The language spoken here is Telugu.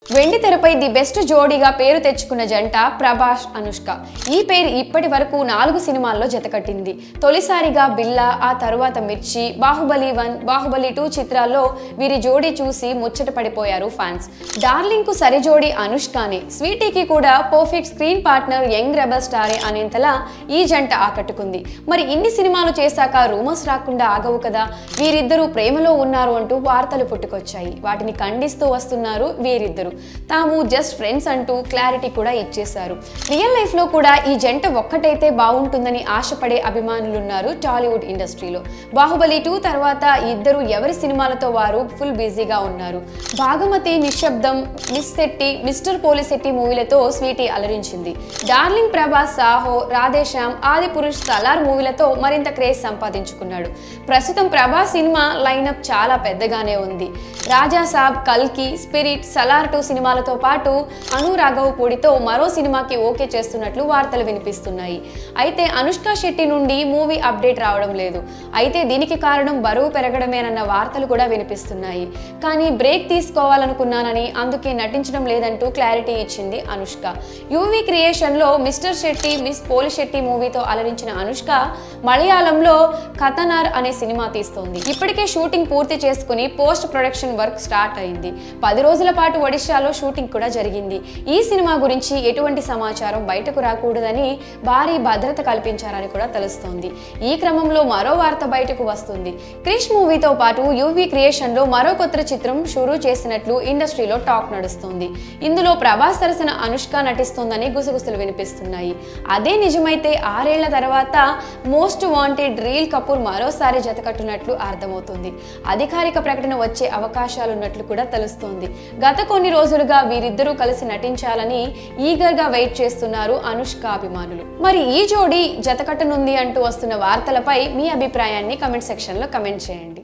వెండి తెరపై ది బెస్ట్ జోడీగా పేరు తెచ్చుకున్న జంట ప్రభాస్ అనుష్క. ఈ పేరు ఇప్పటి వరకు 4 సినిమాల్లో జతకట్టింది. తొలిసారిగా బిల్లా, ఆ తరువాత మిర్చి, బాహుబలి 1, బాహుబలి 2 చిత్రాల్లో వీరి జోడీ చూసి ముచ్చట పడిపోయారు ఫ్యాన్స్. డార్లింగ్ కు సరి జోడీ అనుష్కనే, స్వీటీకి కూడా perfect screen partner young rebel స్టారే అనేంతలా ఈ జంట ఆకట్టుకుంది. మరి ఇన్ని సినిమాలు చేశాక రూమర్స్ రాకుండా ఆగవు కదా. వీరిద్దరూ ప్రేమలో ఉన్నారు అంటూ వార్తలు పుట్టుకొచ్చాయి. వాటిని ఖండిస్తూ వస్తున్నారు వీరిద్దరు. తాము జస్ట్ ఫ్రెండ్స్ అంటూ క్లారిటీ కూడా ఇచ్చేశారు. రియల్ లైఫ్ లో కూడా ఈ జంట ఒక్కటైతే బాగుంటుందని ఆశపడే అభిమానులున్నారు టాలీవుడ్ ఇండస్ట్రీలో. బాహుబలి 2 తర్వాత ఇద్దరు ఎవరి సినిమాలతో వారు ఫుల్ బిజీగా ఉన్నారు. భాగమతి, నిశ్శబ్దం, మిస్ శెట్టి, మిస్టర్ పోలిశెట్టి మూవీలతో స్వీటీ అలరించింది. డార్లింగ్ ప్రభాస్ సాహో, రాధేశ్యామ్, ఆదిపురుష్, సలార్ మూవీలతో మరింత క్రేజ్ సంపాదించుకున్నాడు. ప్రస్తుతం ప్రభాస్ సినిమా లైనప్ చాలా పెద్దగానే ఉంది. రాజా సాబ్, కల్కి, స్పిరిట్, సలార్ 2 సినిమాలతో పాటు అను రాఘవపూడితో మరో సినిమాకి ఓకే చేస్తున్నట్లు వార్తలు వినిపిస్తున్నాయి. అయితే అనుష్క శెట్టి నుండి మూవీ అప్డేట్ రావడం లేదు. అయితే దీనికి కారణం బరువు పెరగడమేనన్న వార్తలు కూడా వినిపిస్తున్నాయి. కానీ బ్రేక్ తీసుకోవాలనుకున్నానని, అందుకే నటించడం లేదంటూ క్లారిటీ ఇచ్చింది అనుష్క. యూవీ క్రియేషన్ లో మిస్టర్ శెట్టి, మిస్ పోలిశెట్టి మూవీతో అలరించిన అనుష్క మలయాళంలో కథనార్ అనే సినిమా తీస్తోంది. ఇప్పటికే షూటింగ్ పూర్తి చేసుకుని పోస్ట్ ప్రొడక్షన్ వర్క్ స్టార్ట్ అయింది. 10 రోజుల పాటు ఒడిశాలో షూటింగ్ కూడా జరిగింది. ఈ సినిమా గురించి ఎటువంటి సమాచారం బయటకు రాకూడదని భారీ భద్రత కల్పించారని కూడా తెలుస్తోంది. ఈ క్రమంలో మరో వార్త బయటకు వస్తుంది. క్రిష్ మూవీతో పాటు యూవీ క్రియేషన్ లో మరో కొత్త చిత్రం షురూ చేసినట్లు ఇండస్ట్రీలో టాక్ నడుస్తోంది. ఇందులో ప్రభాస్ సరసన అనుష్క నటిస్తోందని గుసగుసలు వినిపిస్తున్నాయి. అదే నిజమైతే 6 ఏళ్ల తర్వాత మోస్ట్ వాంటెడ్ రీల్ కపూర్ మరోసారి జతకట్టున్నట్లు అర్థమవుతుంది. అధికారిక ప్రకటన వచ్చే అవకాశాలున్నట్లు కూడా తెలుస్తోంది. గత కొన్ని రోజులుగా వీరిద్దరూ కలిసి నటించాలని ఈగర్ గా వెయిట్ చేస్తున్నారు అనుష్క అభిమానులు. మరి ఈ జోడీ జతకట్టనుంది అంటూ వస్తున్న వార్తలపై మీ అభిప్రాయాన్ని కమెంట్ సెక్షన్ లో కమెంట్ చేయండి.